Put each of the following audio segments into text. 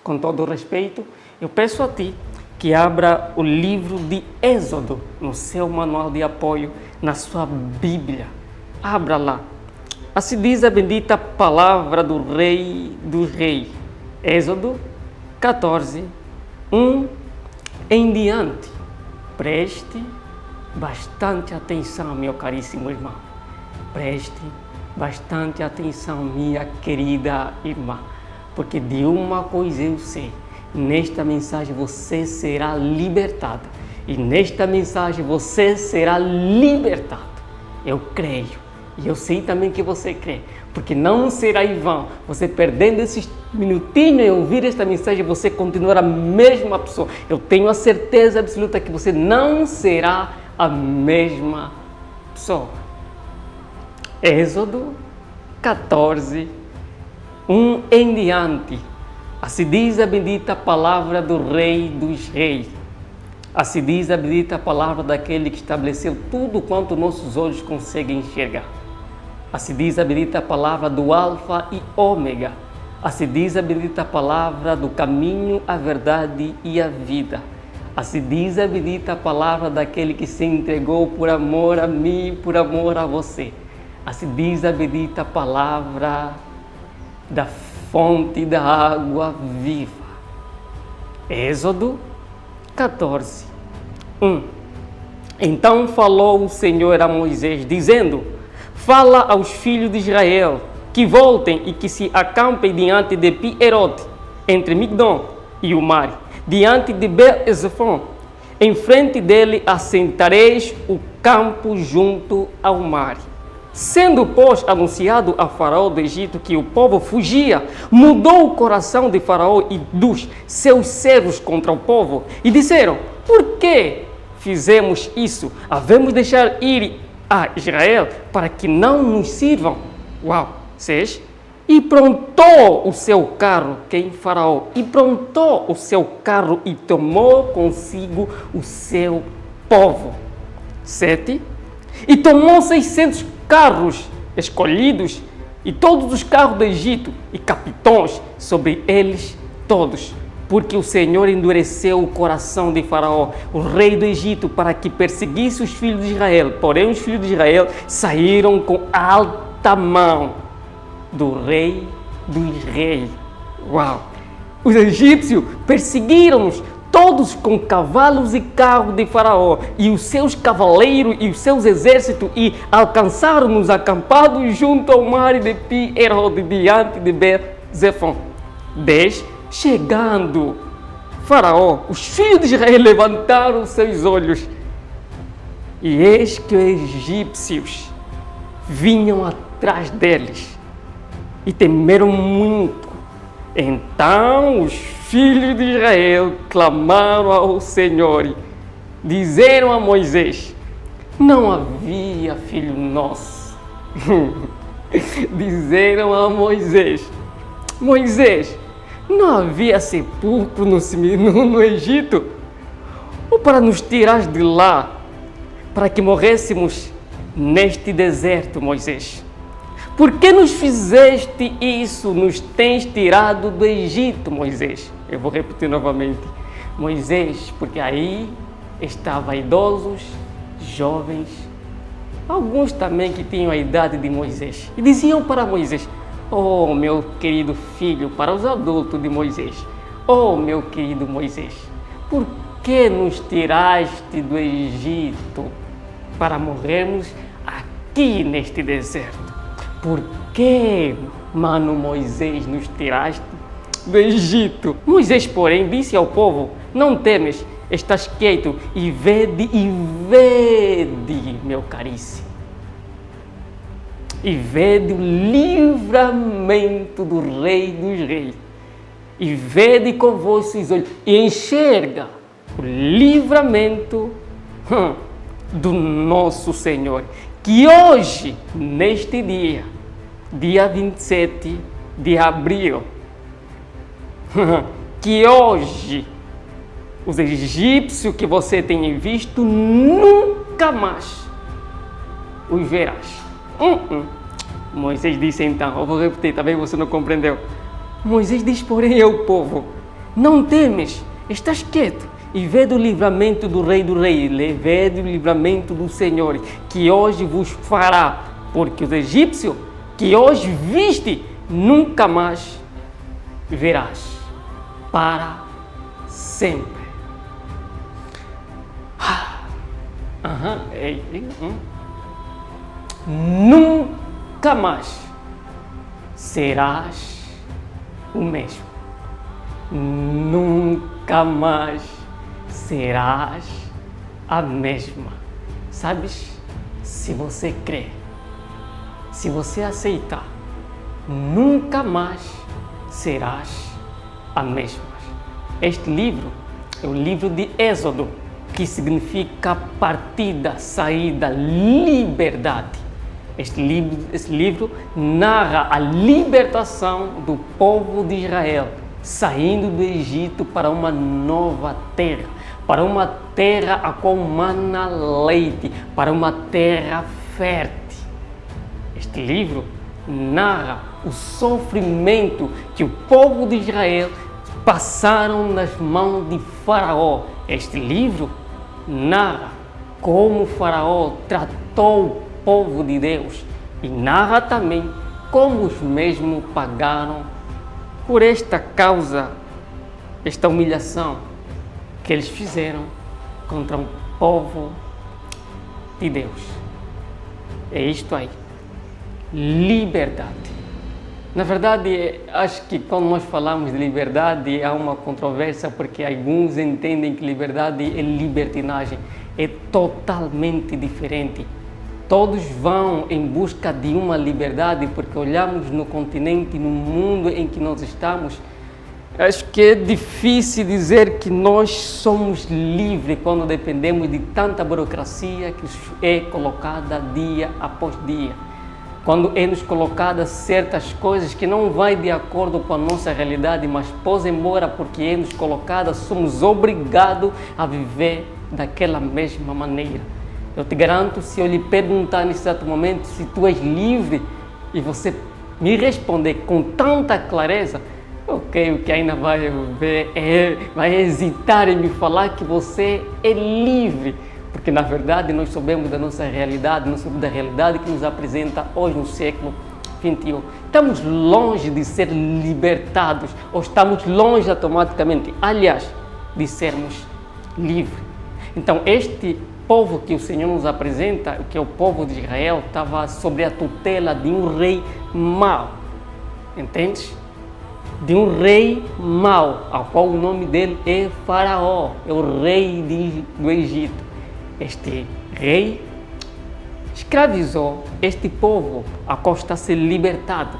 com todo o respeito, eu peço a ti que abra o livro de Êxodo no seu manual de apoio, na sua Bíblia. Abra lá. Assim diz a bendita palavra do Rei do Rei. Êxodo 14, 1 em diante. Preste bastante atenção, meu caríssimo irmão. Preste bastante atenção, minha querida irmã. Porque de uma coisa eu sei. Nesta mensagem você será libertada. E nesta mensagem você será libertado. Eu creio. E eu sei também que você crê. Porque não será em vão. Você perdendo esses minutinhos em ouvir esta mensagem, você continuará a mesma pessoa. Eu tenho a certeza absoluta que você não será a mesma pessoa. Êxodo 14, 1 em diante. Assim diz a bendita palavra do Rei dos Reis. Assim diz a bendita palavra daquele que estabeleceu tudo quanto nossos olhos conseguem enxergar. Assim diz a bendita palavra do Alfa e Ômega. Assim diz a bendita palavra do caminho, a verdade e a vida. Assim diz a bendita palavra daquele que se entregou por amor a mim, por amor a você. Assim diz a bendita palavra da fonte da água viva. Êxodo 14, 1. Então falou o Senhor a Moisés, dizendo: fala aos filhos de Israel que voltem e que se acampem diante de Pi-Herote, entre Migdom e o mar, diante de Be-Ezefon. Em frente dele assentareis o campo junto ao mar. Sendo, pois, anunciado a Faraó do Egito que o povo fugia, mudou o coração de Faraó e dos seus servos contra o povo, e disseram: por que fizemos isso? Havemos deixar ir a Israel para que não nos sirvam. Uau! 6. E prontou o seu carro, quem? Faraó. E prontou o seu carro e tomou consigo o seu povo. 7. E tomou 600 carros escolhidos e todos os carros do Egito e capitães sobre eles todos. Porque o Senhor endureceu o coração de Faraó, o rei do Egito, para que perseguisse os filhos de Israel. Porém, os filhos de Israel saíram com alta mão do rei dos reis. Uau! Os egípcios perseguiram-nos todos com cavalos e carros de Faraó e os seus cavaleiros e os seus exércitos, e alcançaram-nos acampados junto ao mar de Pi-Herote, diante de Be-Zefon. 10. Chegando Faraó, os filhos de Israel levantaram seus olhos, e eis que os egípcios vinham atrás deles, e temeram muito. Então os filhos de Israel clamaram ao Senhor, disseram a Moisés: não havia filho nosso. Disseram a Moisés: Moisés, não havia sepulcro no Egito? Ou para nos tirar de lá, para que morrêssemos neste deserto, Moisés? Por que nos fizeste isso? Nos tens tirado do Egito, Moisés. Eu vou repetir novamente. Moisés, porque aí estavam idosos, jovens, alguns também que tinham a idade de Moisés. E diziam para Moisés: oh, meu querido filho, para os adultos de Moisés: oh, meu querido Moisés, por que nos tiraste do Egito para morrermos aqui neste deserto? Por que, mano Moisés, nos tiraste do Egito? Moisés, porém, disse ao povo: não temes, estás quieto e vede, meu caríssimo, e vede o livramento do Rei dos Reis, e vede com vossos olhos, e enxerga o livramento do nosso Senhor, que hoje, neste dia 27 de abril, que hoje os egípcios que você tem visto, nunca mais os verás. Moisés disse então, eu vou repetir, talvez você não compreendeu. Moisés diz, porém, ao povo: Não temes, estás quieto e vede o livramento do Rei do Rei, vede o livramento do Senhor, que hoje vos fará, porque os egípcios que hoje viste, nunca mais verás, para sempre. Nunca mais serás o mesmo. Nunca mais serás a mesma. Sabes? Se você crer, se você aceitar, nunca mais serás a mesma. Este livro é o livro de Êxodo, que significa partida, saída, liberdade. Esse livro narra a libertação do povo de Israel, saindo do Egito para uma nova terra, para uma terra a qual mana leite, para uma terra fértil. Este livro narra o sofrimento que o povo de Israel passaram nas mãos de Faraó. Este livro narra como Faraó tratou o povo de Deus e narra também como os mesmos pagaram por esta causa, esta humilhação que eles fizeram contra um povo de Deus. É isto aí, liberdade. Na verdade, acho que quando nós falamos de liberdade há uma controvérsia, porque alguns entendem que liberdade é libertinagem. É totalmente diferente. Todos vão em busca de uma liberdade, porque olhamos no continente, no mundo em que nós estamos. Acho que é difícil dizer que nós somos livres quando dependemos de tanta burocracia que é colocada dia após dia. Quando é nos colocada certas coisas que não vai de acordo com a nossa realidade, mas pôs embora porque é nos colocada, somos obrigados a viver daquela mesma maneira. Eu te garanto, se eu lhe perguntar nesse exato momento se tu és livre e você me responder com tanta clareza, ok, o que ainda vai ver vai hesitar em me falar que você é livre. Porque na verdade nós sabemos da nossa realidade, nós sabemos da realidade que nos apresenta hoje no século XXI. Estamos longe de ser libertados, ou estamos longe automaticamente, aliás, de sermos livres. Então este povo que o Senhor nos apresenta, que é o povo de Israel, estava sob a tutela de um rei mau, entendes? De um rei mau, ao qual o nome dele é Faraó, é o rei do Egito. Este rei escravizou este povo a qual está a ser libertado.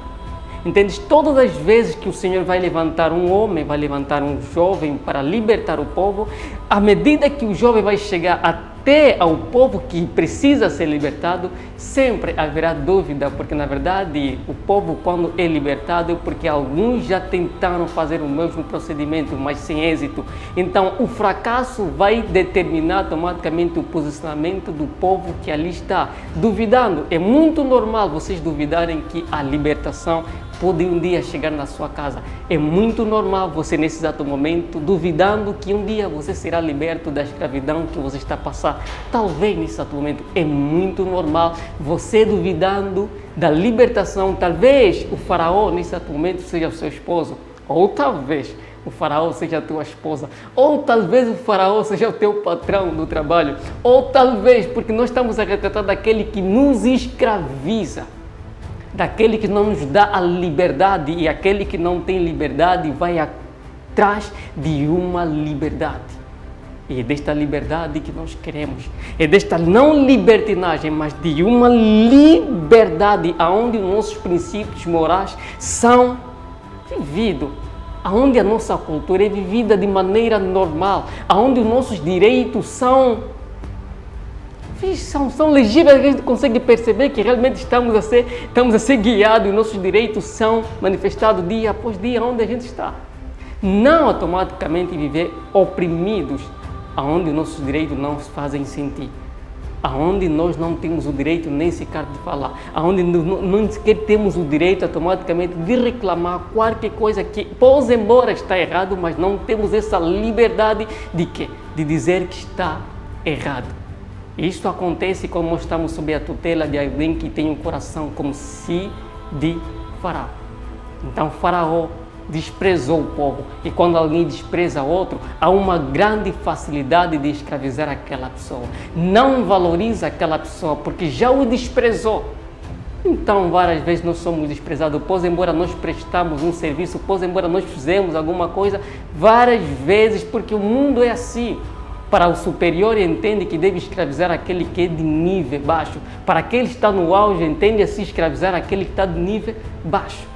Entendes? Todas as vezes que o Senhor vai levantar um homem, vai levantar um jovem para libertar o povo, à medida que o jovem vai chegar até ao povo que precisa ser libertado, sempre haverá dúvida, porque na verdade o povo, quando é libertado, é porque alguns já tentaram fazer o mesmo procedimento, mas sem êxito. Então o fracasso vai determinar automaticamente o posicionamento do povo que ali está duvidando. É muito normal vocês duvidarem que a libertação pode um dia chegar na sua casa. É muito normal você nesse exato momento duvidando que um dia você será liberto da escravidão que você está passando. Talvez nesse exato momento é muito normal você duvidando da libertação. Talvez o faraó nesse exato momento seja o seu esposo, ou talvez o faraó seja a tua esposa, ou talvez o faraó seja o teu patrão do trabalho, ou talvez, porque nós estamos a retratar daquele que nos escraviza, daquele que não nos dá a liberdade, e aquele que não tem liberdade vai atrás de uma liberdade. E é desta liberdade que nós queremos, é desta não libertinagem, mas de uma liberdade onde os nossos princípios morais são vividos, onde a nossa cultura é vivida de maneira normal, onde os nossos direitos são legíveis, a gente consegue perceber que realmente estamos a ser guiados, e nossos direitos são manifestados dia após dia onde a gente está. Não automaticamente viver oprimidos, onde nossos direitos não se fazem sentir. aonde nós não temos o direito nem sequer de falar, aonde não sequer temos o direito automaticamente de reclamar qualquer coisa que, pois embora está errado, mas não temos essa liberdade de quê? De dizer que está errado. Isto acontece quando nós estamos sob a tutela de alguém que tem um coração como se de Faraó. Então Faraó desprezou o povo, e quando alguém despreza outro, há uma grande facilidade de escravizar aquela pessoa. Não valoriza aquela pessoa porque já o desprezou. Então várias vezes nós somos desprezados, pois embora nós prestamos um serviço, pois embora nós fizemos alguma coisa, várias vezes, porque o mundo é assim. Para o superior entende que deve escravizar aquele que é de nível baixo. Para aquele que está no auge entende a se escravizar aquele que está de nível baixo.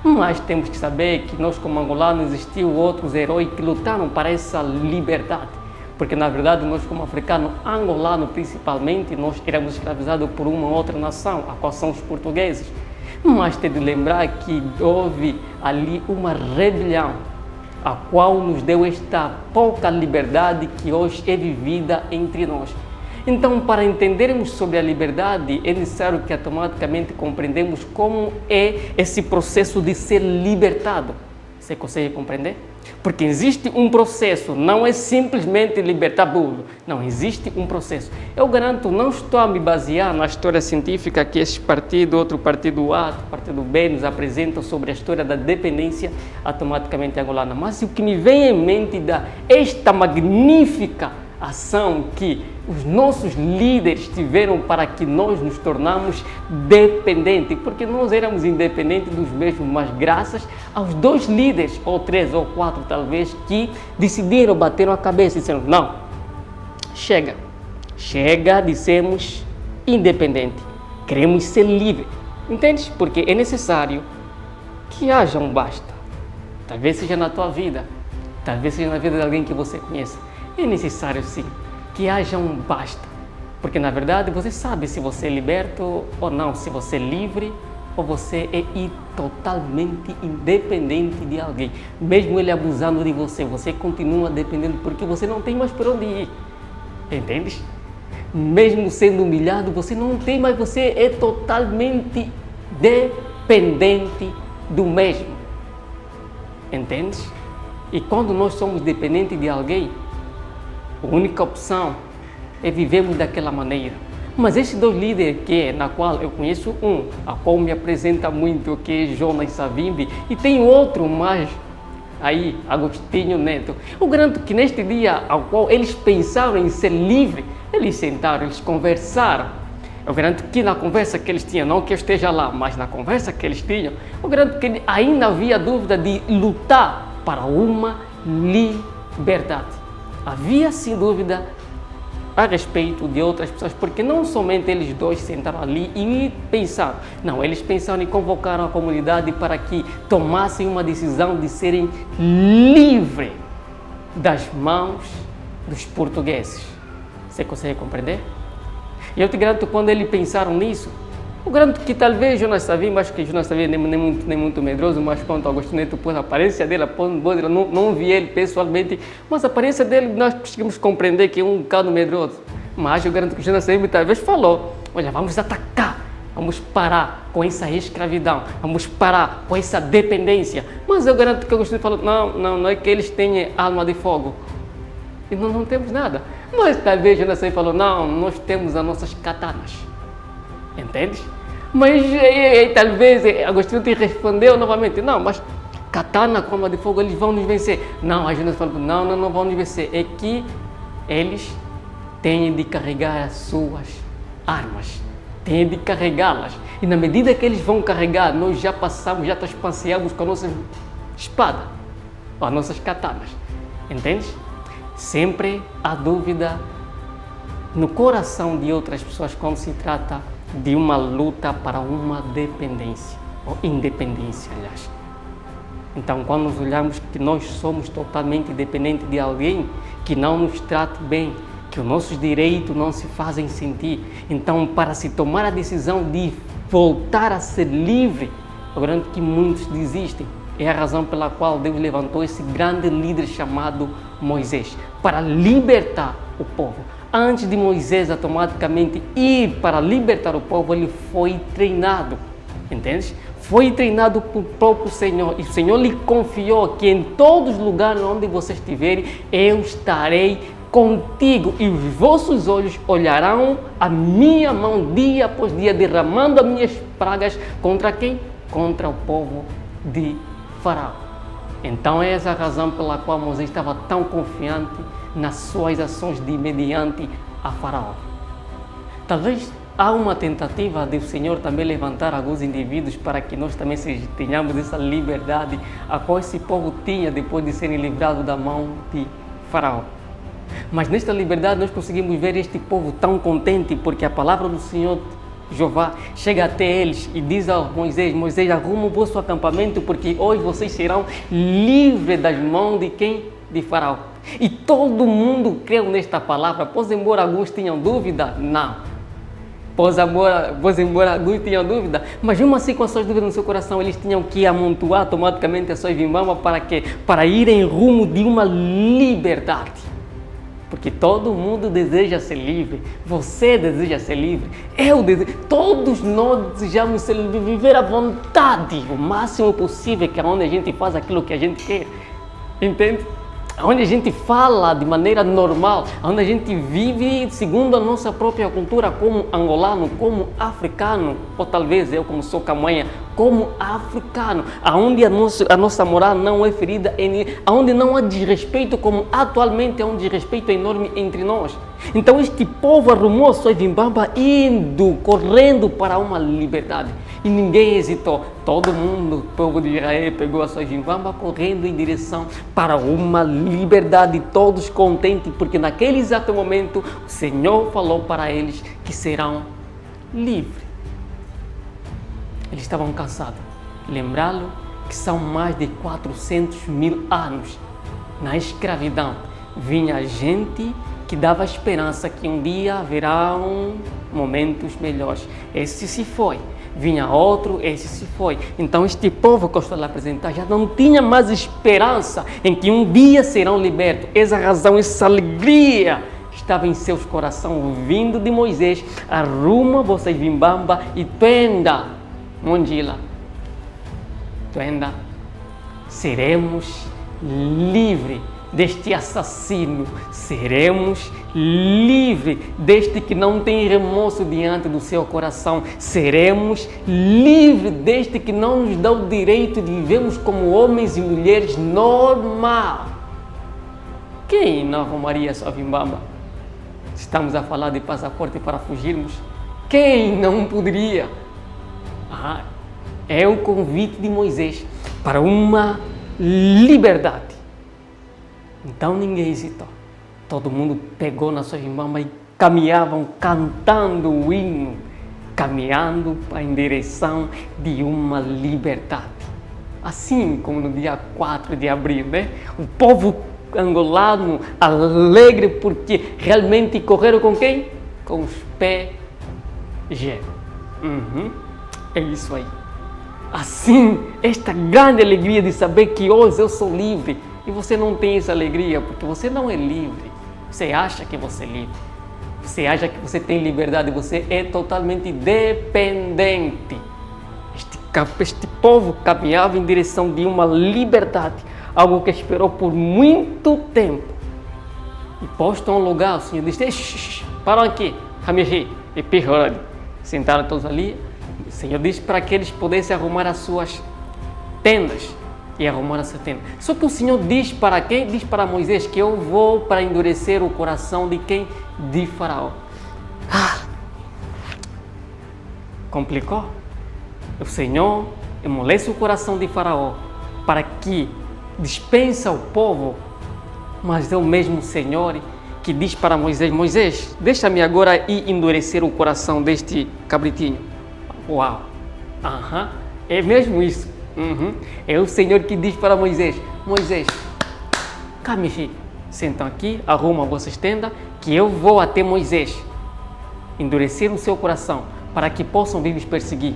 Mas temos que saber que nós como angolanos existiam outros heróis que lutaram para essa liberdade. Porque na verdade nós como africano, angolano principalmente, nós éramos escravizados por uma outra nação, a qual são os portugueses. Mas tem de lembrar que houve ali uma rebelião, a qual nos deu esta pouca liberdade que hoje é vivida entre nós. Então, para entendermos sobre a liberdade, é necessário que automaticamente compreendamos como é esse processo de ser libertado. Você consegue compreender? Porque existe um processo, não é simplesmente libertar burro. Não, existe um processo. Eu garanto, não estou a me basear na história científica que esse partido, outro partido A, outro partido B nos apresentam sobre a história da dependência automaticamente angolana. Mas o que me vem em mente esta magnífica ação que os nossos líderes tiveram para que nós nos tornamos dependentes, porque nós éramos independentes dos mesmos, mas graças aos 2 líderes, ou 3 ou 4 talvez, que decidiram, bateram a cabeça e disseram, não, chega de sermos independentes, queremos ser livres, entende? Porque é necessário que haja um basta, talvez seja na tua vida, talvez seja na vida de alguém que você conheça. É necessário sim que haja um basta, porque na verdade você sabe se você é liberto ou não, se você é livre ou você é totalmente independente de alguém. Mesmo ele abusando de você, você continua dependendo porque você não tem mais por onde ir, entendes? Mesmo sendo humilhado, você não tem mais, você é totalmente dependente do mesmo, entendes? E quando nós somos dependentes de alguém, a única opção é vivermos daquela maneira. Mas esses 2 líderes, na qual eu conheço a qual me apresenta muito, que é Jonas Savimbi, e tem outro mais aí, Agostinho Neto. Eu garanto que neste dia ao qual eles pensaram em ser livres, eles sentaram, eles conversaram. Eu garanto que na conversa que eles tinham, não que eu esteja lá, mas na conversa que eles tinham, eu garanto que ainda havia dúvida de lutar para uma liberdade. Havia sim dúvida a respeito de outras pessoas, porque não somente eles 2 sentaram ali e pensaram, não, eles pensaram e convocaram a comunidade para que tomassem uma decisão de serem livres das mãos dos portugueses. Você consegue compreender? E eu te garanto, quando eles pensaram nisso, eu garanto que talvez Jonas Savimbi, acho que Jonas Savimbi nem muito medroso, mas quanto ao Agostinho Neto, a aparência dele, não vi ele pessoalmente, mas a aparência dele nós conseguimos compreender que é um bocado medroso. Mas eu garanto que Jonas Savimbi talvez falou, olha, vamos atacar, vamos parar com essa escravidão, vamos parar com essa dependência. Mas eu garanto que o Agostinho falou, não é que eles tenham alma de fogo, e nós não temos nada. Mas talvez Jonas Savimbi falou, não, nós temos as nossas katanas. Entendes? Mas talvez Agostinho te respondeu novamente, não, mas katana com arma de fogo, eles vão nos vencer. Não, a Jonas falou, não vão nos vencer. É que eles têm de carregar as suas armas, têm de carregá-las. E na medida que eles vão carregar, nós já passamos, já passeamos com a nossa espada, com as nossas katanas. Entendes? Sempre há dúvida no coração de outras pessoas quando se trata de uma luta para uma dependência, ou independência, aliás. Então, quando nós olhamos que nós somos totalmente dependentes de alguém que não nos trata bem, que os nossos direitos não se fazem sentir, então, para se tomar a decisão de voltar a ser livre, eu garanto que muitos desistem. É a razão pela qual Deus levantou esse grande líder chamado Moisés, para libertar o povo. Antes de Moisés automaticamente ir para libertar o povo, ele foi treinado, entende? Foi treinado pelo próprio Senhor, e o Senhor lhe confiou que em todos os lugares onde vocês estiverem, eu estarei contigo, e os vossos olhos olharão a minha mão dia após dia, derramando as minhas pragas contra quem? Contra o povo de Faraó. Então é essa a razão pela qual Moisés estava tão confiante nas suas ações de mediante a Faraó. Talvez há uma tentativa do Senhor também levantar alguns indivíduos para que nós também tenhamos essa liberdade a qual esse povo tinha depois de serem livrados da mão de Faraó. Mas nesta liberdade nós conseguimos ver este povo tão contente, porque a palavra do Senhor Jeová chega até eles e diz a Moisés: Moisés, arruma o vosso acampamento, porque hoje vocês serão livres das mãos de quem? De Faraó. E todo mundo creu nesta palavra, pois embora alguns tenham dúvida, não. Pois embora alguns tenham dúvida, mas mesmo assim com as suas dúvidas no seu coração, eles tinham que amontoar automaticamente as suas vimbambas para quê? Para irem rumo de uma liberdade. Porque todo mundo deseja ser livre, você deseja ser livre, eu desejo, todos nós desejamos ser livres, viver à vontade, o máximo possível, que é onde a gente faz aquilo que a gente quer, entende? Onde a gente fala de maneira normal, onde a gente vive segundo a nossa própria cultura, como angolano, como africano, ou talvez eu, como sou camanha, como africano, onde a nossa moral não é ferida, onde não há desrespeito, como atualmente há um desrespeito enorme entre nós. Então este povo arrumou sua vimbamba indo, correndo para uma liberdade. E ninguém hesitou. Todo mundo, o povo de Israel, pegou a sua vimbamba correndo em direção para uma liberdade, todos contentes, porque naquele exato momento o Senhor falou para eles que serão livres. Eles estavam cansados. Lembrá-lo que são mais de 400.000 anos na escravidão. Vinha gente que dava esperança que um dia haverão momentos melhores. Esse se foi. Vinha outro, esse se foi. Então este povo que eu estou a apresentar já não tinha mais esperança em que um dia serão libertos. Essa razão, essa alegria estava em seus corações, vindo de Moisés: arruma vocês vimbamba e tenda, mondila, tenda, seremos livres deste assassino, seremos livres deste que não tem remorso diante do seu coração, seremos livres deste que não nos dá o direito de vivermos como homens e mulheres normal. Quem não arrumaria sua vimbamba? Estamos a falar de passaporte para fugirmos. Quem não poderia? É o convite de Moisés para uma liberdade. Então ninguém hesitou. Todo mundo pegou na sua vimbamba e caminhavam cantando o hino, caminhando em direção de uma liberdade. Assim como no dia 4 de abril, né? O povo angolano alegre porque realmente correram com quem? Com os pés gelo. É isso aí. Assim, esta grande alegria de saber que hoje eu sou livre. E você não tem essa alegria porque você não é livre. Você acha que você é livre. Você acha que você tem liberdade. Você é totalmente dependente. Este povo caminhava em direção de uma liberdade. Algo que esperou por muito tempo. E posto a um lugar, o Senhor disse: param aqui, Hamishi e Pirrodi. Sentaram todos ali. O Senhor disse para que eles pudessem arrumar as suas tendas. E arrumar essa tenda. Só que o Senhor diz para quem? Diz para Moisés que eu vou para endurecer o coração de quem? De Faraó. Complicou? O Senhor amolece o coração de Faraó para que dispensa o povo, mas é o mesmo Senhor que diz para Moisés: Moisés, deixa-me agora ir endurecer o coração deste cabritinho. Uau! É mesmo isso. É o Senhor que diz para Moisés: Moisés, Camichi, sentam aqui, arruma a vossa tenda, que eu vou até Moisés endurecer o seu coração para que possam vir nos perseguir.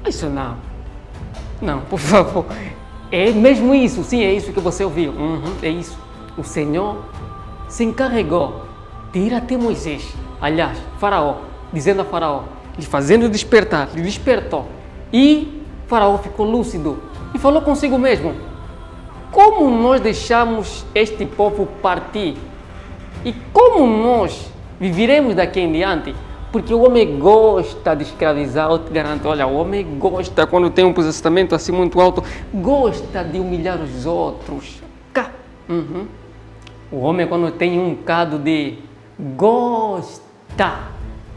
Isso não, por favor, é mesmo isso, sim, é isso que você ouviu, é isso. O Senhor se encarregou de ir até Moisés, aliás, Faraó, dizendo a Faraó, lhe fazendo despertar, lhe despertou. E Faraó ficou lúcido e falou consigo mesmo: como nós deixamos este povo partir? E como nós viveremos daqui em diante? Porque o homem gosta de escravizar, eu te garanto, olha, o homem gosta, quando tem um posicionamento assim muito alto, gosta de humilhar os outros. O homem, quando tem um bocado de gosta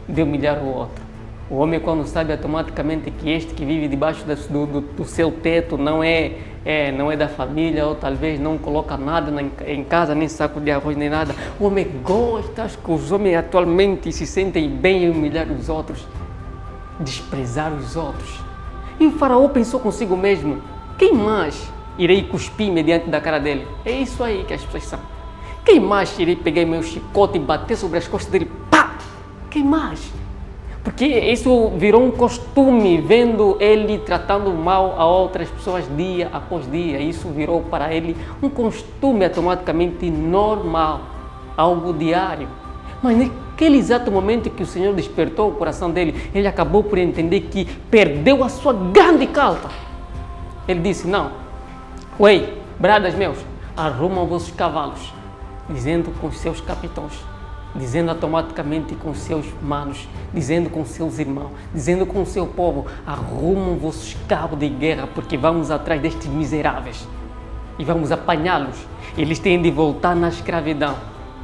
de humilhar o outro. O homem, quando sabe automaticamente que este que vive debaixo do seu teto não é da família, ou talvez não coloca nada em casa, nem saco de arroz, nem nada. O homem gosta, acho que os homens atualmente se sentem bem em humilhar os outros, desprezar os outros. E o Faraó pensou consigo mesmo: quem mais irei cuspir mediante da cara dele? É isso aí que as pessoas são. Quem mais irei pegar meu chicote e bater sobre as costas dele? Pá! Quem mais? Porque isso virou um costume, vendo ele tratando mal a outras pessoas dia após dia. Isso virou para ele um costume automaticamente normal, algo diário. Mas naquele exato momento que o Senhor despertou o coração dele, ele acabou por entender que perdeu a sua grande calça. Ele disse: não, ué, bradas meus, arrumam vossos cavalos, dizendo com os seus capitães, dizendo automaticamente com seus manos, dizendo com seus irmãos, dizendo com o seu povo: arrumam vossos cabos de guerra, porque vamos atrás destes miseráveis e vamos apanhá-los. Eles têm de voltar na escravidão.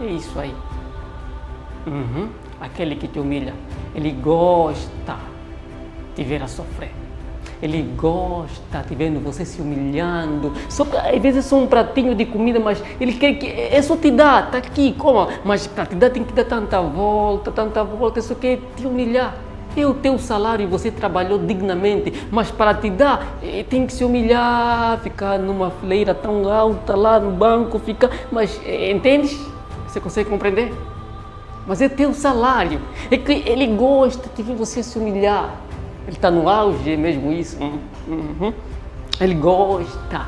É isso aí. Aquele que te humilha, ele gosta de ver a sofrer. Ele gosta de vendo você se humilhando. Só que às vezes é só um pratinho de comida, mas ele quer que é só te dar, está aqui, coma. Mas para te dar tem que dar tanta volta, isso quer te humilhar. É o teu salário e você trabalhou dignamente, mas para te dar tem que se humilhar, ficar numa fileira tão alta lá no banco, ficar. Mas entendes? Você consegue compreender? Mas é teu salário. É que ele gosta de ver você se humilhar. Ele está no auge, é mesmo isso. Ele gosta,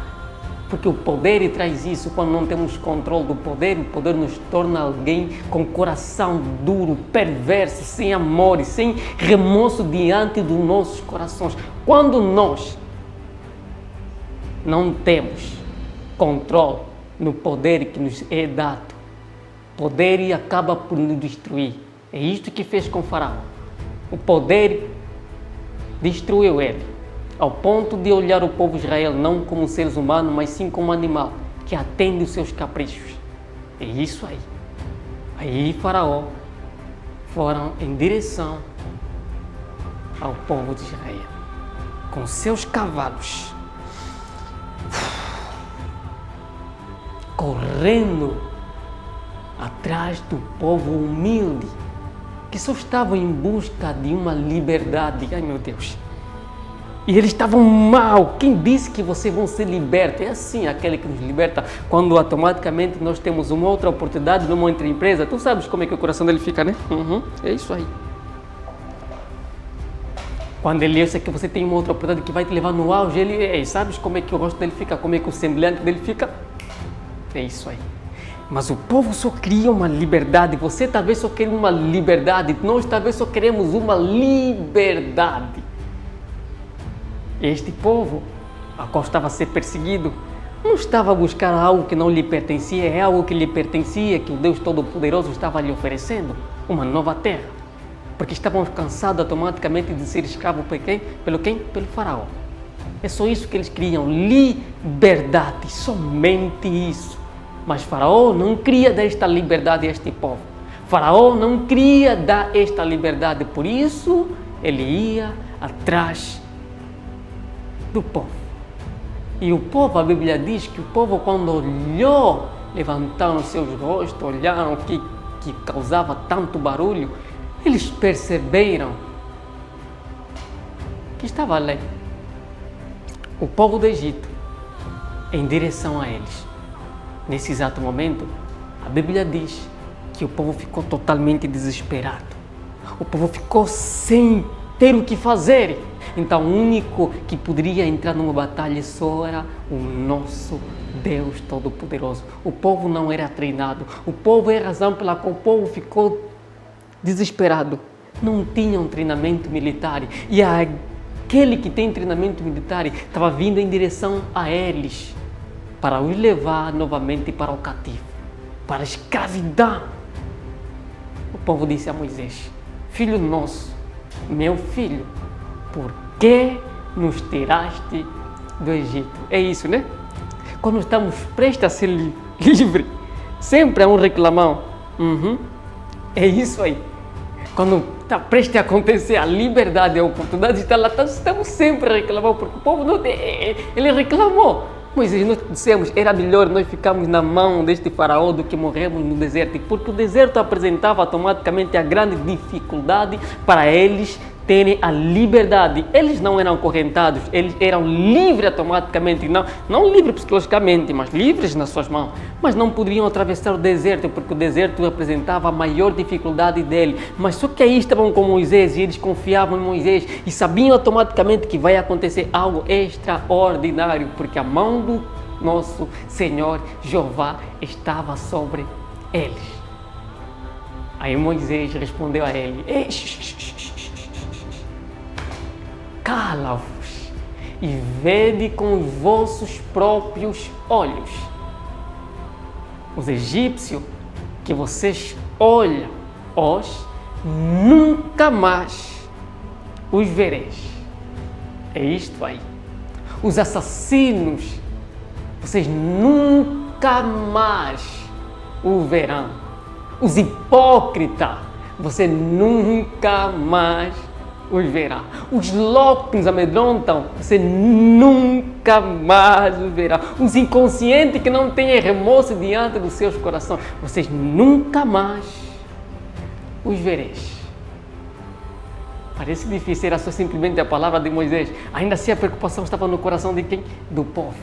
porque o poder traz isso. Quando não temos controle do poder, o poder nos torna alguém com coração duro, perverso, sem amor e sem remorso diante dos nossos corações. Quando nós não temos controle no poder que nos é dado, o poder acaba por nos destruir. É isto que fez com Faraó. O poder destruiu ele, ao ponto de olhar o povo de Israel não como seres humanos, mas sim como animal, que atende os seus caprichos. É isso aí. Aí Faraó foram em direção ao povo de Israel, com seus cavalos, correndo atrás do povo humilde, que só estavam em busca de uma liberdade. Ai meu Deus! E eles estavam mal. Quem disse que vocês vão ser libertos? É assim, aquele que nos liberta quando automaticamente nós temos uma outra oportunidade numa outra empresa. Tu sabes como é que o coração dele fica, né? É isso aí. Quando ele acha que você tem uma outra oportunidade que vai te levar no auge, ele sabes como é que o rosto dele fica, como é que o semblante dele fica? É isso aí. Mas o povo só queria uma liberdade. Você talvez só quer uma liberdade. Nós talvez só queremos uma liberdade. Este povo, a qual estava a ser perseguido, não estava a buscar algo que não lhe pertencia, é algo que lhe pertencia, que o Deus Todo-Poderoso estava lhe oferecendo, uma nova terra. Porque estavam cansados automaticamente de ser escravos por quem? Pelo Faraó. É só isso que eles queriam, liberdade, somente isso. Mas Faraó não queria dar esta liberdade a este povo. Faraó não queria dar esta liberdade, por isso ele ia atrás do povo. E o povo, a Bíblia diz que o povo, quando olhou, levantaram seus rostos, olharam que causava tanto barulho, eles perceberam que estava ali o povo do Egito em direção a eles. Nesse exato momento, a Bíblia diz que o povo ficou totalmente desesperado. O povo ficou sem ter o que fazer. Então, o único que poderia entrar numa batalha só era o nosso Deus Todo-Poderoso. O povo não era treinado. O povo é a razão pela qual o povo ficou desesperado. Não tinha um treinamento militar. E aquele que tem treinamento militar estava vindo em direção a eles para os levar novamente para o cativo, para a escravidão. O povo disse a Moisés: filho nosso, meu filho, por que nos tiraste do Egito? É isso, né? Quando estamos prestes a ser livres, sempre há um reclamão. É isso aí. Quando está prestes a acontecer a liberdade, a oportunidade de estar lá, estamos sempre a reclamar, porque o povo não tem, ele reclamou. Moisés, nós dissemos, era melhor nós ficarmos na mão deste faraó do que morrermos no deserto, porque o deserto apresentava automaticamente a grande dificuldade para eles terem a liberdade. Eles não eram acorrentados, eles eram livres automaticamente, não livres psicologicamente, mas livres nas suas mãos. Mas não poderiam atravessar o deserto, porque o deserto apresentava a maior dificuldade dele. Mas só que aí estavam com Moisés e eles confiavam em Moisés e sabiam automaticamente que vai acontecer algo extraordinário, porque a mão do nosso Senhor Jeová estava sobre eles. Aí Moisés respondeu a ele: cala-vos e vede com os vossos próprios olhos. Os egípcios que vocês olham, nunca mais os vereis. É isto aí. Os assassinos, vocês nunca mais o verão. Os hipócritas, você nunca mais os verá. Os loucos que nos amedrontam, você nunca mais os verá. Os inconscientes que não têm remorso diante dos seus corações, vocês nunca mais os vereis. Parece difícil, era só simplesmente a palavra de Moisés. Ainda assim a preocupação estava no coração de quem? Do povo.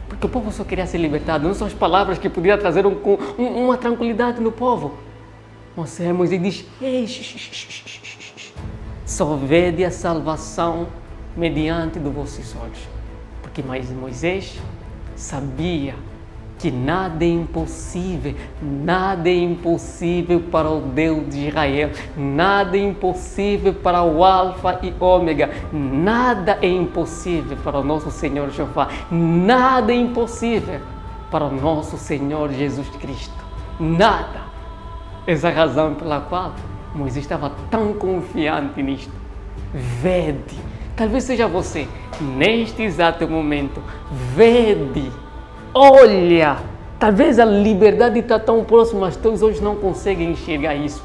Porque o povo só queria ser libertado. Não são as palavras que podiam trazer uma tranquilidade no povo. Moisés diz: ei, só vede a salvação mediante dos vossos olhos. Porque Moisés sabia que nada é impossível para o Deus de Israel, nada é impossível para o Alfa e Ômega, nada é impossível para o nosso Senhor Jeová, nada é impossível para o nosso Senhor Jesus Cristo, nada. Essa é a razão pela qual Moisés estava tão confiante nisto. Vede, talvez seja você, neste exato momento, vede, olha, talvez a liberdade está tão próxima, mas teus olhos não conseguem enxergar isso.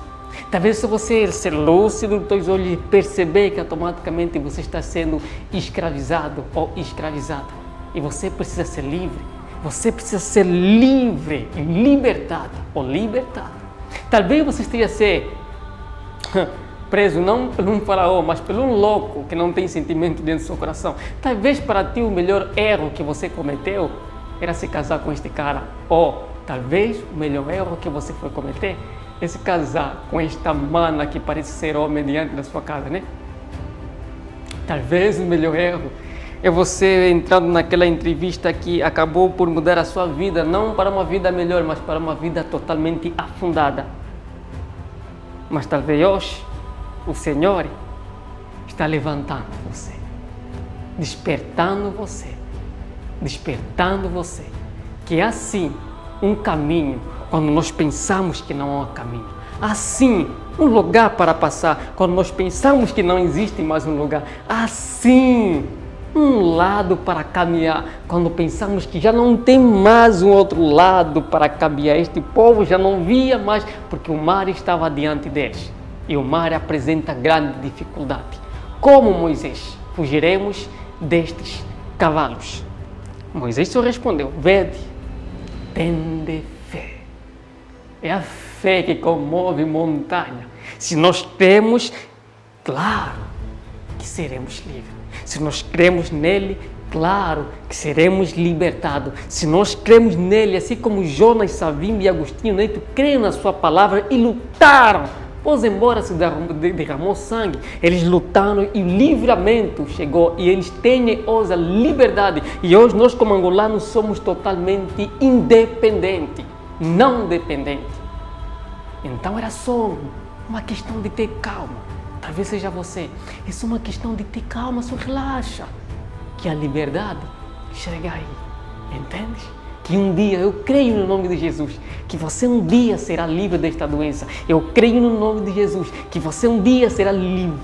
Talvez se você ser lúcido, teus olhos perceber que automaticamente você está sendo escravizado ou escravizada. E você precisa ser livre, você precisa ser livre, libertado ou libertado. Talvez você esteja a ser preso não por um faraó, mas por um louco que não tem sentimento dentro do seu coração. Talvez para ti o melhor erro que você cometeu era se casar com este cara. Ou talvez o melhor erro que você foi cometer é se casar com esta mana que parece ser homem diante da sua casa, né? Talvez o melhor erro é você entrando naquela entrevista que acabou por mudar a sua vida, não para uma vida melhor, mas para uma vida totalmente afundada. Mas talvez hoje o Senhor está levantando você, despertando você, que é assim um caminho quando nós pensamos que não há caminho, assim um lugar para passar quando nós pensamos que não existe mais um lugar, assim um lado para caminhar quando pensamos que já não tem mais um outro lado para caminhar. Este povo já não via mais porque o mar estava diante deles e o mar apresenta grande dificuldade. Como Moisés fugiremos destes cavalos? Moisés só respondeu: vede, tende fé. É a fé que comove montanha. Se nós temos, claro que seremos livres. Se nós cremos nele, claro que seremos libertados. Se nós cremos nele, assim como Jonas, Savimbi e Agostinho Neto creem na sua palavra e lutaram Pois embora se derramou sangue, eles lutaram e o livramento chegou e eles têm hoje a liberdade. E hoje nós como angolanos somos totalmente independentes, não dependentes. Então era só uma questão de ter calma. Talvez seja você. É só uma questão de ter calma, só relaxa. Que a liberdade chega aí. Entende? Que um dia, eu creio no nome de Jesus, que você um dia será livre desta doença. Eu creio no nome de Jesus, que você um dia será livre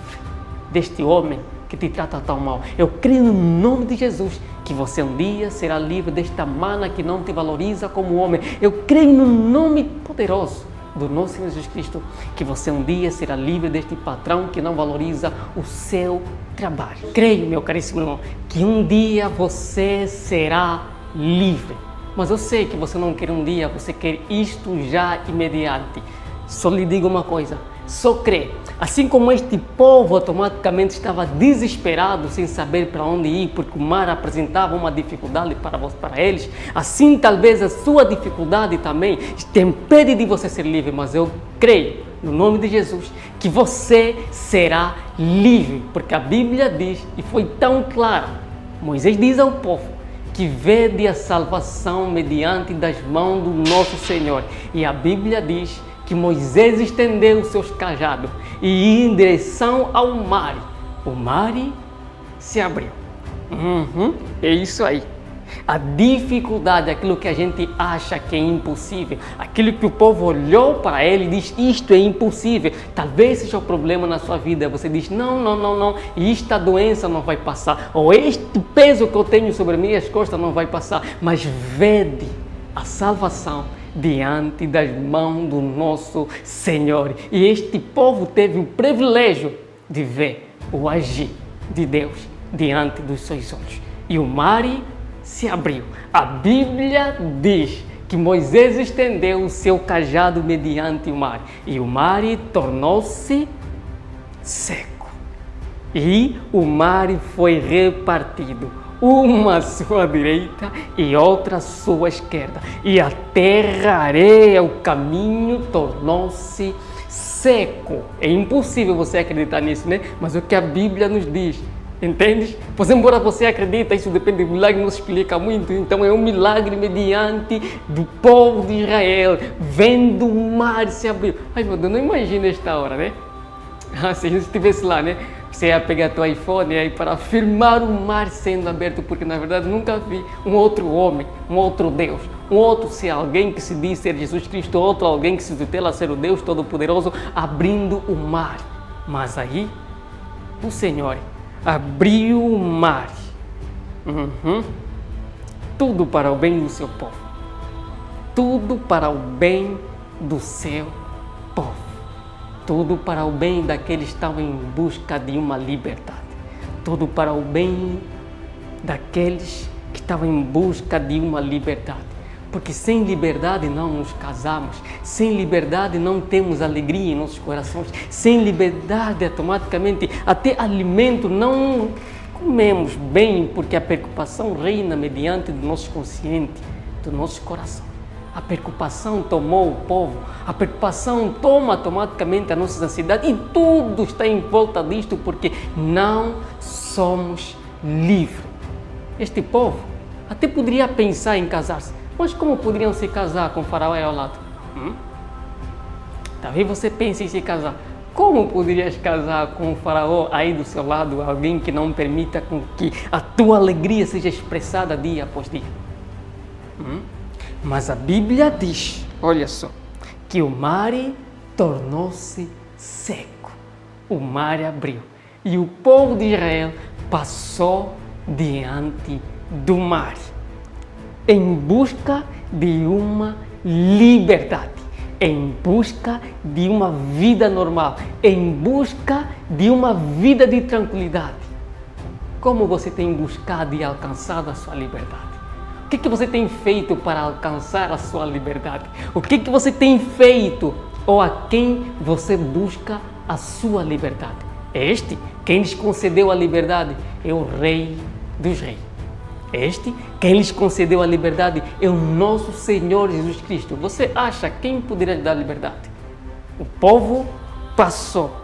deste homem que te trata tão mal. Eu creio no nome de Jesus, que você um dia será livre desta mana que não te valoriza como homem. Eu creio no nome poderoso do nosso Senhor Jesus Cristo, que você um dia será livre deste patrão que não valoriza o seu trabalho. Creio, meu caríssimo irmão, que um dia você será livre. Mas eu sei que você não quer um dia, você quer isto já imediato. Só lhe digo uma coisa, só crê. Assim como este povo automaticamente estava desesperado, sem saber para onde ir, porque o mar apresentava uma dificuldade para eles, assim talvez a sua dificuldade também te impede de você ser livre, mas eu creio, no nome de Jesus, que você será livre, porque a Bíblia diz, e foi tão claro, Moisés diz ao povo, que vede a salvação mediante das mãos do nosso Senhor. E a Bíblia diz que Moisés estendeu os seus cajados e ia em direção ao mar. O mar se abriu. É isso aí. A dificuldade, aquilo que a gente acha que é impossível, aquilo que o povo olhou para ele e diz, isto é impossível. Talvez seja o problema na sua vida. Você diz, não, esta doença não vai passar, ou este peso que eu tenho sobre minhas costas não vai passar. Mas vede a salvação diante das mãos do nosso Senhor. E este povo teve o privilégio de ver o agir de Deus diante dos seus olhos. E o mar se abriu. A Bíblia diz que Moisés estendeu o seu cajado mediante o mar e o mar tornou-se seco. E o mar foi repartido, uma à sua direita e outra à sua esquerda. E a terra, a areia, o caminho tornou-se seco. É impossível você acreditar nisso, né? Mas o que a Bíblia nos diz, entendes? Pois embora você acredita, isso depende do milagre, não se explica muito. Então é um milagre mediante do povo de Israel, vendo o mar se abrir. Ai meu Deus, não imagina esta hora, né? Se a gente estivesse lá, né? Você ia pegar teu iPhone aí para filmar o mar sendo aberto, porque na verdade nunca vi um outro homem, um outro Deus, um outro ser, alguém que se diz ser Jesus Cristo, outro alguém que se tutela ser o Deus Todo-Poderoso, abrindo o mar. Mas aí, o Senhor abriu o mar. Tudo para o bem do seu povo. Tudo para o bem do seu povo. Tudo para o bem daqueles que estavam em busca de uma liberdade. Tudo para o bem daqueles que estavam em busca de uma liberdade. Porque sem liberdade não nos casamos, sem liberdade não temos alegria em nossos corações, sem liberdade automaticamente até alimento não comemos bem, porque a preocupação reina mediante do nosso consciente, do nosso coração. A preocupação tomou o povo, a preocupação toma automaticamente a nossa ansiedade e tudo está em volta disto porque não somos livres. Este povo até poderia pensar em casar-se, mas como poderiam se casar com o faraó aí ao lado? Talvez você pense em se casar. Como poderias casar com o faraó aí do seu lado, alguém que não permita com que a tua alegria seja expressada dia após dia? Mas a Bíblia diz, olha só, que o mar tornou-se seco. O mar abriu e o povo de Israel passou diante do mar em busca de uma liberdade, em busca de uma vida normal, em busca de uma vida de tranquilidade. Como você tem buscado e alcançado a sua liberdade? O que você tem feito para alcançar a sua liberdade? O que você tem feito ou a quem você busca a sua liberdade? Este, quem lhes concedeu a liberdade, é o Rei dos Reis. Este, quem lhes concedeu a liberdade, é o nosso Senhor Jesus Cristo. Você acha quem poderia lhe dar liberdade? O povo passou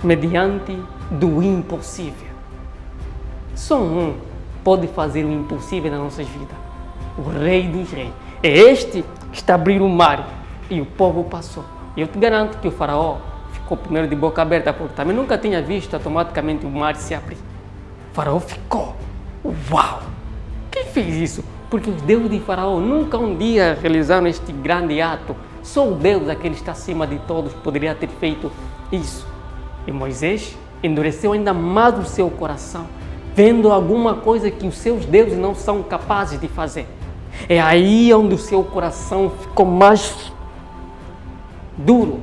mediante do impossível. Só um pode fazer o impossível nas nossas vidas. O Rei dos Reis. É este que está abrindo o mar e o povo passou. E eu te garanto que o faraó ficou primeiro de boca aberta, porque também nunca tinha visto automaticamente o mar se abrir. O faraó ficou. Uau! Quem fez isso? Porque os deuses de faraó nunca um dia realizaram este grande ato. Só o Deus, aquele que está acima de todos, poderia ter feito isso. E Moisés endureceu ainda mais o seu coração, vendo alguma coisa que os seus deuses não são capazes de fazer. É aí onde o seu coração ficou mais duro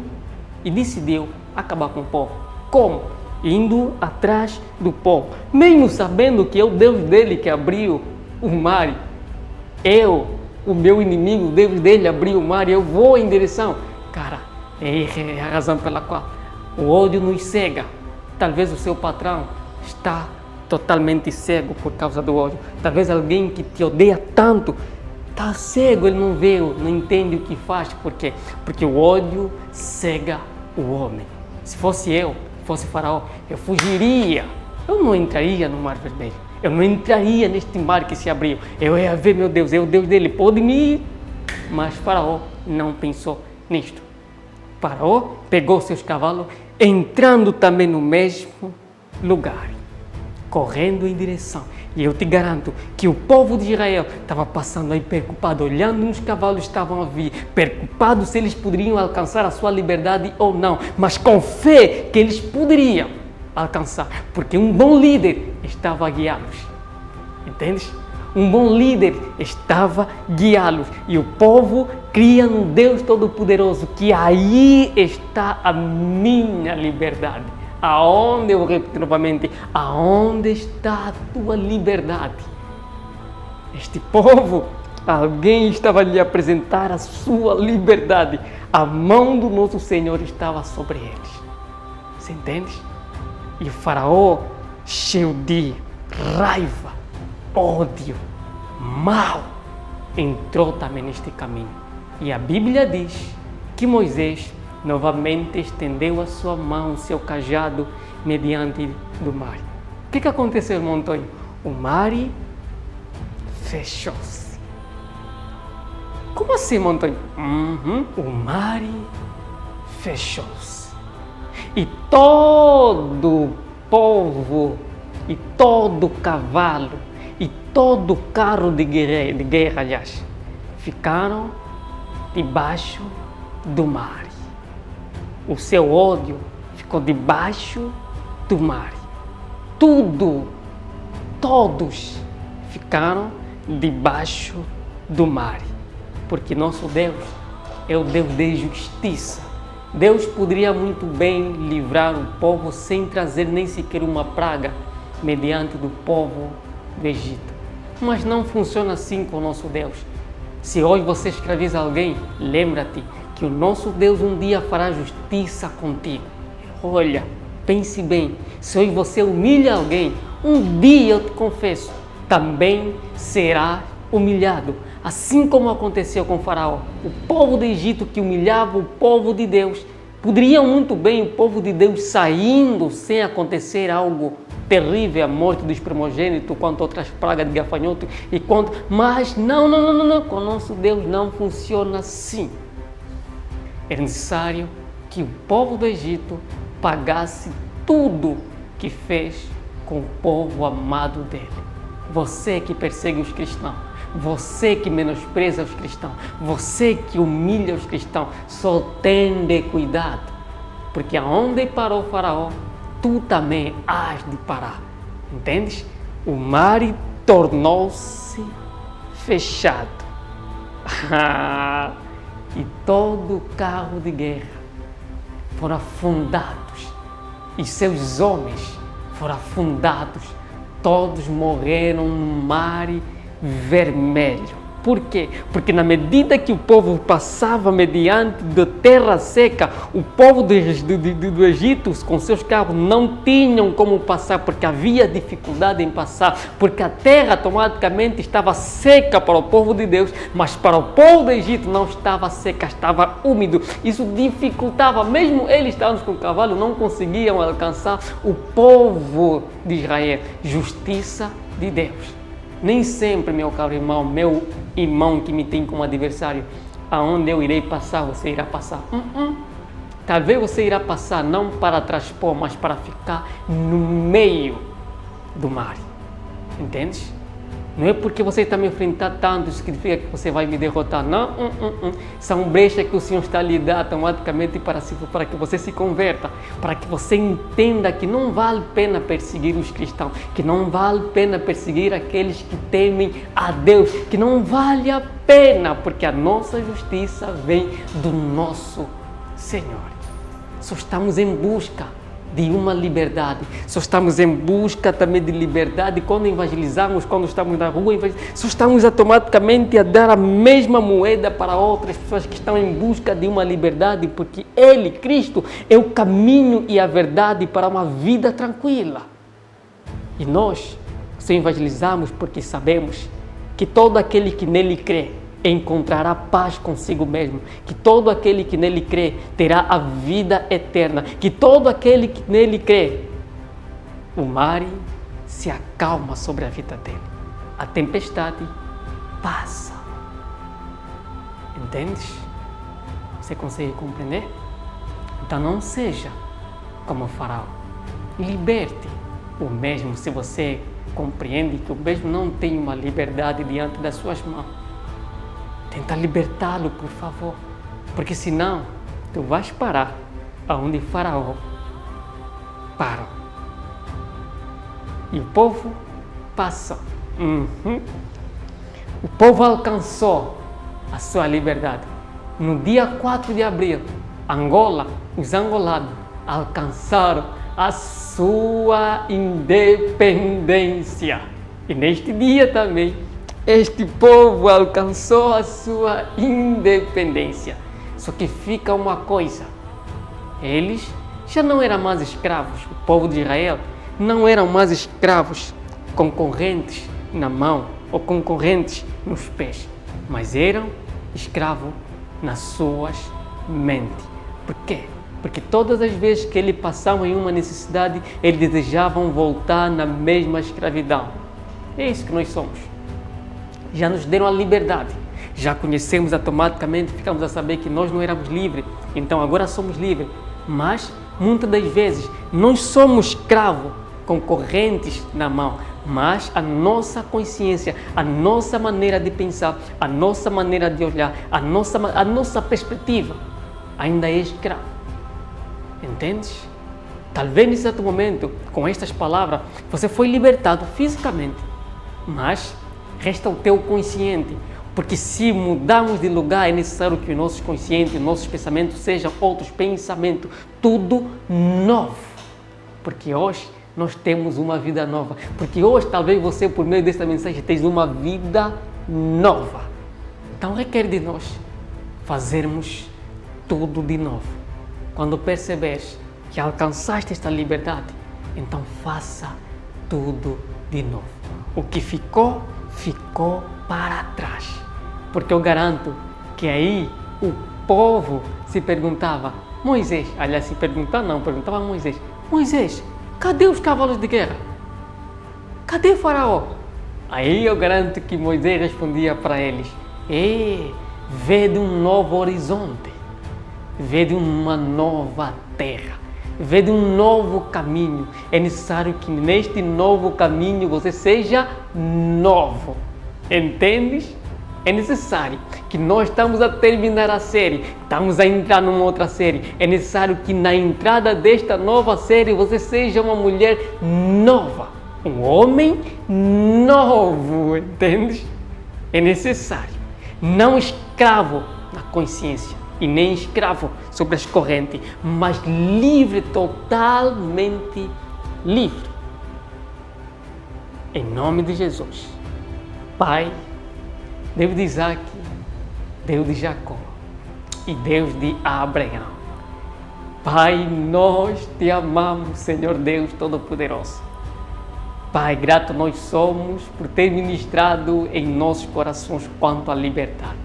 e decidiu acabar com o povo. Como? Indo atrás do povo, mesmo sabendo que é o Deus dele que abriu o mar. O meu inimigo, o Deus dele abriu o mar e eu vou em direção. Cara, é a razão pela qual o ódio nos cega. Talvez o seu patrão está totalmente cego por causa do ódio. Talvez alguém que te odeia tanto está cego, ele não vê, não entende o que faz. Por quê? Porque o ódio cega o homem. Se fosse eu, fosse faraó, eu fugiria. Eu não entraria no Mar Vermelho. Eu não entraria neste mar que se abriu. Eu ia ver, meu Deus, é o Deus dele, pode me ir. Mas faraó não pensou nisto. Faraó pegou seus cavalos, entrando também no mesmo lugar, correndo em direção. E eu te garanto que o povo de Israel estava passando aí preocupado, olhando uns cavalos estavam a vir, preocupado se eles poderiam alcançar a sua liberdade ou não, mas com fé que eles poderiam alcançar, porque um bom líder estava a guiá-los. Entendes? Um bom líder estava a guiá-los. E o povo cria no Deus Todo-Poderoso, que aí está a minha liberdade. Aonde, eu repito novamente, aonde está a tua liberdade? Este povo, alguém estava a lhe apresentar a sua liberdade. A mão do nosso Senhor estava sobre eles. Você entende? E o faraó, cheio de raiva, ódio, mal, entrou também neste caminho. E a Bíblia diz que Moisés novamente estendeu a sua mão, o seu cajado, mediante do mar. O que aconteceu, irmão Antônio? O mar fechou-se. Como assim, irmão Antônio? O mar fechou-se. E todo povo, e todo cavalo, e todo carro de guerra, aliás, ficaram debaixo do mar. O seu ódio ficou debaixo do mar. Todos ficaram debaixo do mar. Porque nosso Deus é o Deus de justiça. Deus poderia muito bem livrar o povo sem trazer nem sequer uma praga mediante do povo do Egito. Mas não funciona assim com o nosso Deus. Se hoje você escraviza alguém, lembra-te que o nosso Deus um dia fará justiça contigo. Olha, pense bem, se hoje você humilha alguém, um dia, eu te confesso, também será humilhado. Assim como aconteceu com o faraó. O povo do Egito que humilhava o povo de Deus. Poderia muito bem o povo de Deus saindo sem acontecer algo terrível, a morte dos primogênitos, quanto outras pragas de gafanhoto e quanto... Mas não, com o nosso Deus não funciona assim. É necessário que o povo do Egito pagasse tudo que fez com o povo amado dele. Você que persegue os cristãos, você que menospreza os cristãos, você que humilha os cristãos, só tem de cuidado, porque aonde parou o faraó, tu também has de parar. Entendes? O mar tornou-se fechado. E todo carro de guerra foram afundados e seus homens foram afundados. Todos morreram no mar vermelho. Por quê? Porque na medida que o povo passava mediante da terra seca, o povo do Egito, com seus carros, não tinham como passar, porque havia dificuldade em passar, porque a terra automaticamente estava seca para o povo de Deus, mas para o povo do Egito não estava seca, estava úmido. Isso dificultava, mesmo eles estavam com o cavalo, não conseguiam alcançar o povo de Israel. Justiça de Deus. Nem sempre, meu caro irmão, meu irmão que me tem como adversário, aonde eu irei passar, você irá passar. Talvez você irá passar não para transpor, mas para ficar no meio do mar. Entende? Não é porque você está me enfrentando tanto, isso significa que você vai me derrotar. Não. São brechas que o Senhor está lhe dando automaticamente para que você se converta, para que você entenda que não vale a pena perseguir os cristãos, que não vale a pena perseguir aqueles que temem a Deus, que não vale a pena, porque a nossa justiça vem do nosso Senhor. Só estamos em busca de uma liberdade. Só estamos em busca também de liberdade quando evangelizamos, quando estamos na rua, só estamos automaticamente a dar a mesma moeda para outras pessoas que estão em busca de uma liberdade, porque Ele, Cristo, é o caminho e a verdade para uma vida tranquila. E nós só evangelizamos porque sabemos que todo aquele que nele crê encontrará paz consigo mesmo, que todo aquele que nele crê terá a vida eterna, que todo aquele que nele crê, o mar se acalma sobre a vida dele, a tempestade passa. Entendes? Você consegue compreender? Então não seja como o faraó, liberte o mesmo se você compreende que o mesmo não tem uma liberdade diante das suas mãos. Tenta libertá-lo, por favor, porque senão tu vais parar aonde Faraó parou. E o povo passa. O povo alcançou a sua liberdade. No dia 4 de abril, Angola, os angolanos alcançaram a sua independência. E neste dia também, este povo alcançou a sua independência. Só que fica uma coisa, eles já não eram mais escravos, o povo de Israel não eram mais escravos com correntes na mão ou com correntes nos pés, mas eram escravos nas suas mentes. Por quê? Porque todas as vezes que eles passavam em uma necessidade, eles desejavam voltar na mesma escravidão. É isso que nós somos. Já nos deram a liberdade, já conhecemos automaticamente, ficamos a saber que nós não éramos livres, então agora somos livres, mas muitas das vezes nós somos escravos com correntes na mão, mas a nossa consciência, a nossa maneira de pensar, a nossa maneira de olhar, a nossa perspectiva ainda é escravo. Entendes? Talvez nesse exato momento, com estas palavras, você foi libertado fisicamente, mas resta o teu consciente, porque se mudarmos de lugar é necessário que os nossos conscientes, nossos pensamentos sejam outros pensamentos, tudo novo, porque hoje nós temos uma vida nova, porque hoje talvez você por meio desta mensagem tenha uma vida nova. Então requer de nós fazermos tudo de novo. Quando perceberes que alcançaste esta liberdade, então faça tudo de novo. O que ficou para trás. Porque eu garanto que aí o povo se perguntava, Moisés, aliás, perguntava a Moisés, Moisés, cadê os cavalos de guerra? Cadê Faraó? Aí eu garanto que Moisés respondia para eles, vê de um novo horizonte, vê de uma nova terra, vê de um novo caminho. É necessário que neste novo caminho você seja novo. Entendes? É necessário que nós estamos a terminar a série, estamos a entrar numa outra série. É necessário que na entrada desta nova série você seja uma mulher nova, um homem novo, entendes? É necessário, não escravo na consciência e nem escravo sobre as correntes, mas livre, totalmente livre. Em nome de Jesus. Pai, Deus de Isaac, Deus de Jacó e Deus de Abraão. Pai, nós te amamos, Senhor Deus Todo-Poderoso. Pai, grato nós somos por ter ministrado em nossos corações quanto à liberdade.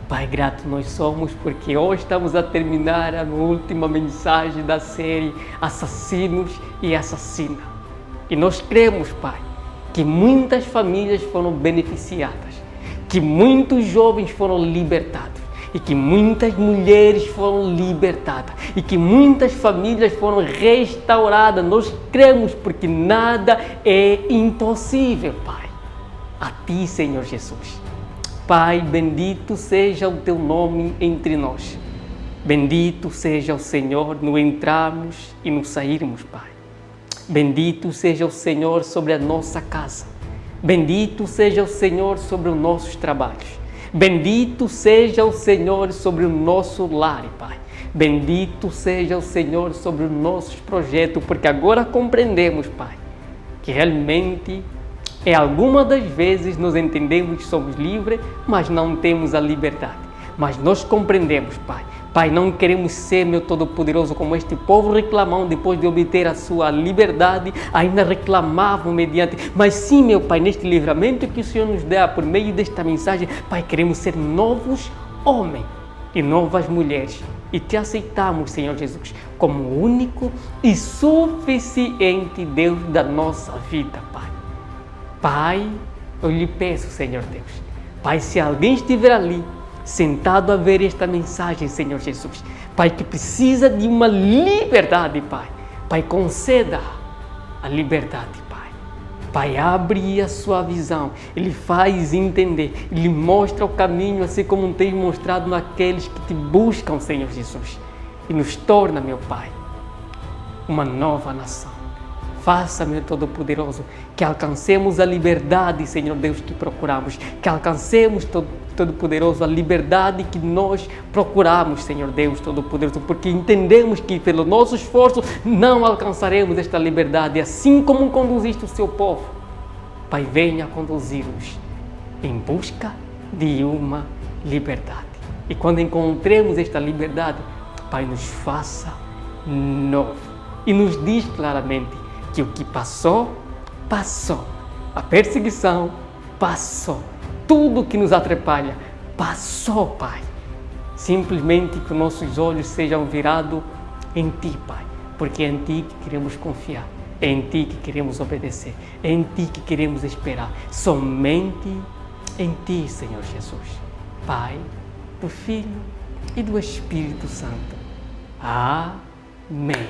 Pai, grato nós somos porque hoje estamos a terminar a última mensagem da série Assassinos e Assassina. E nós cremos, Pai, que muitas famílias foram beneficiadas, que muitos jovens foram libertados e que muitas mulheres foram libertadas e que muitas famílias foram restauradas. Nós cremos porque nada é impossível, Pai. A Ti, Senhor Jesus. Pai, bendito seja o Teu nome entre nós. Bendito seja o Senhor no entrarmos e no sairmos, Pai. Bendito seja o Senhor sobre a nossa casa. Bendito seja o Senhor sobre os nossos trabalhos. Bendito seja o Senhor sobre o nosso lar, Pai. Bendito seja o Senhor sobre os nossos projetos, porque agora compreendemos, Pai, que realmente alguma das vezes nós entendemos que somos livres, mas não temos a liberdade. Mas nós compreendemos, Pai. Pai, não queremos ser, meu Todo-Poderoso, como este povo reclamão, depois de obter a sua liberdade, ainda reclamavam mediante. Mas sim, meu Pai, neste livramento que o Senhor nos dá por meio desta mensagem, Pai, queremos ser novos homens e novas mulheres. E te aceitamos, Senhor Jesus, como o único e suficiente Deus da nossa vida, Pai. Pai, eu lhe peço, Senhor Deus, Pai, se alguém estiver ali, sentado a ver esta mensagem, Senhor Jesus, Pai, que precisa de uma liberdade, Pai, Pai, conceda a liberdade, Pai. Pai, abre a sua visão, Ele faz entender, Ele mostra o caminho, assim como tem mostrado naqueles que te buscam, Senhor Jesus, e nos torna, meu Pai, uma nova nação. Faça, meu Todo-Poderoso, que alcancemos a liberdade, Senhor Deus, que procuramos. Que alcancemos, Todo-Poderoso, a liberdade que nós procuramos, Senhor Deus Todo-Poderoso, porque entendemos que pelo nosso esforço não alcançaremos esta liberdade, assim como conduziste o seu povo. Pai, venha conduzir-nos em busca de uma liberdade. E quando encontremos esta liberdade, Pai, nos faça novo e nos diz claramente que o que passou, passou. A perseguição passou. Tudo que nos atrapalha passou, Pai. Simplesmente que os nossos olhos sejam virados em Ti, Pai. Porque é em Ti que queremos confiar. É em Ti que queremos obedecer. É em Ti que queremos esperar. Somente em Ti, Senhor Jesus. Pai, do Filho e do Espírito Santo. Amém.